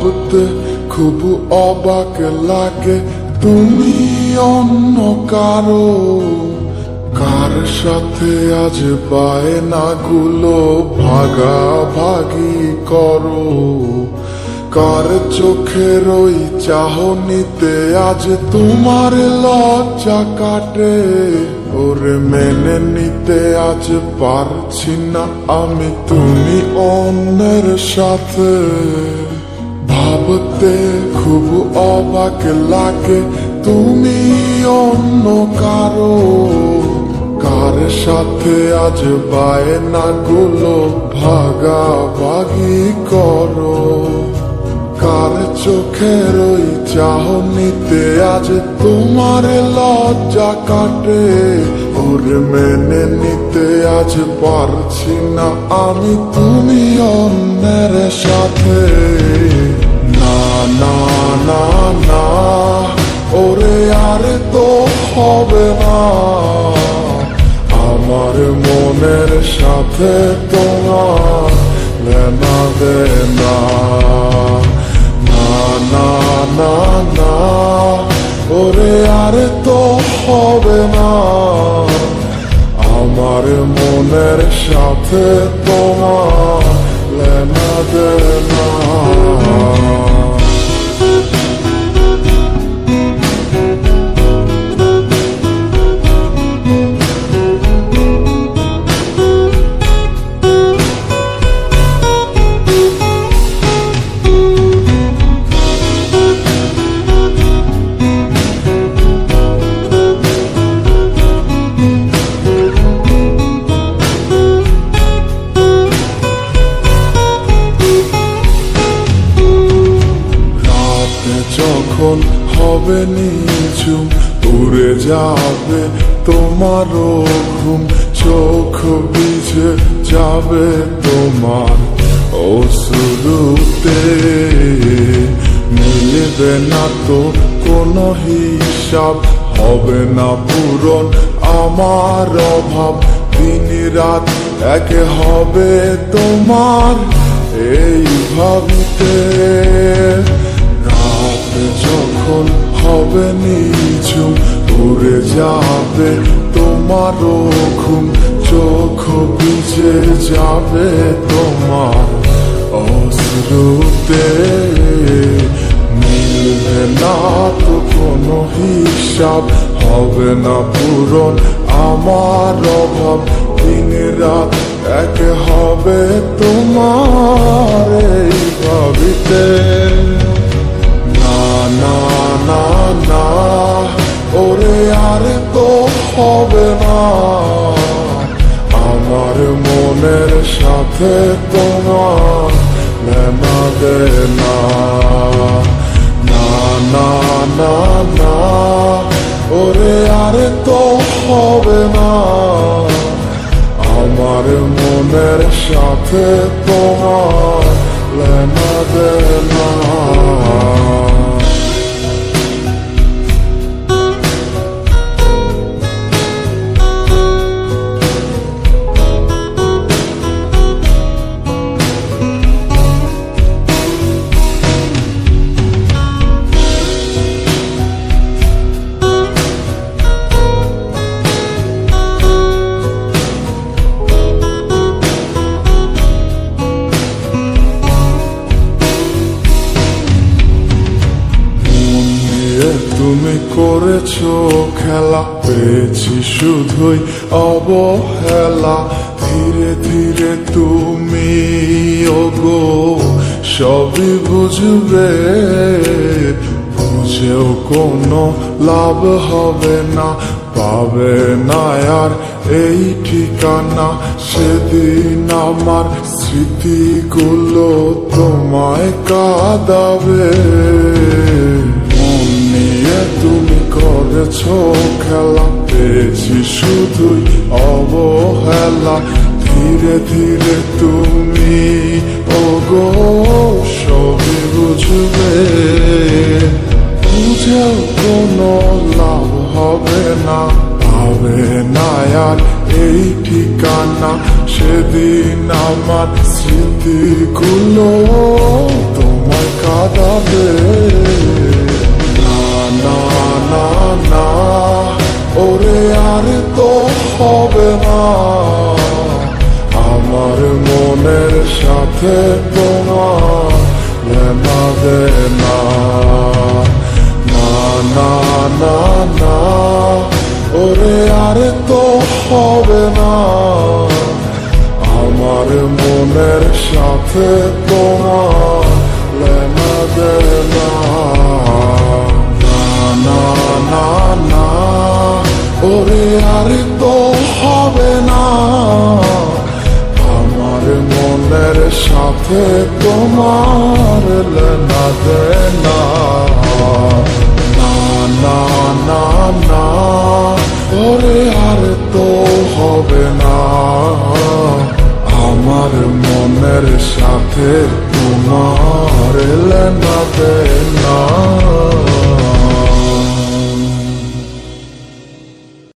ভাবতে খুব অবাক লাগে তুমি অন্য কারো, কার সাথে আজ বায়নাগুলো ভাগাভাগি করো, কার চোখের ওই চাহনিতে আজ তোমার লজ্জা কাটে। ওরে মেনে নিতে আজ পারছি না আমি তুমি অন্যের সাথে, ভাবতে খুব অবাক লাগে তুমি অন্য কারো, কার সাথে আজ বায়নাগুলো ভাগাভাগি করো, কার চোখের ওই চাহনিতে আজ তোমার লজ্জা কাটে। ওরে মেনে নিতে আজ পারছি না আমি তুমি অন্যের সাথে। না না না না ওরে আর তো হবে না, আমার মনের সাথে তোমার লেনা দেনা। না না না না ওরে আর তো হবে না, আমার মনের সাথে তোমার লেনা দেনা। যখন হবে নিঝুম উড়ে যাবে তোমারও ঘুম, চোখ ভিজে যাবে তোমার অশ্রুতে, মিলবে না তো কোনো হিসাব, হবে না পূরণ আমার অভাব, দিন রাত এক হবে তোমার এই ভাবিতে। যখন হবে নিঝুম উড়ে যাবে তোমারও ঘুম, চোখ ভিজে যাবে তোমার অশ্রুতে, মিলবে না তো কোনো হিসাব, হবে না পূরণ আমার অভাব, দিন রাত এক হবে তোমার এই ভাবিতে। না না না ওরে আর তো হবে না, আমার মনের সাথে তোমার লেনা দেনা। না না না না ওরে আর তো হবে না, আমার মনের সাথে তোমার লেনা দেনা। তুমি করেছো খেলা, পেয়েছি শুধুই অবহেলা, ধীরে ধীরে তুমি ওগো সবই বুঝবে, বুঝেও কোনো লাভ হবে না, পাবে না আর এই ঠিকানা। সেদিন আমার স্মৃতিগুলো তোমায় কাঁদাবে, তুমি করেছো খেলা, পেয়েছি শুধুই অবহেলা, ধীরে ধীরে তুমি ওগো সবই বুঝবে, বুঝেও কোনো লাভ হবে না, পাবে না আর এই ঠিকানা। সেদিন আমার স্মৃতিগুলো তোমায় কাঁদা দে না না না না ওরে আর তো হবে না আমার মনের সাথে তোমার লেনা দে না না না না না ওরে আর তো হবে না আমার মনের সাথে তোমার লেনা দে না না না না ওরে আর তো হবে না আমার মনের সাথে তোমার লেনা দে না না না না না ওরে আর তো হবে না আমার মনের সাথে তোমার লেনা দে না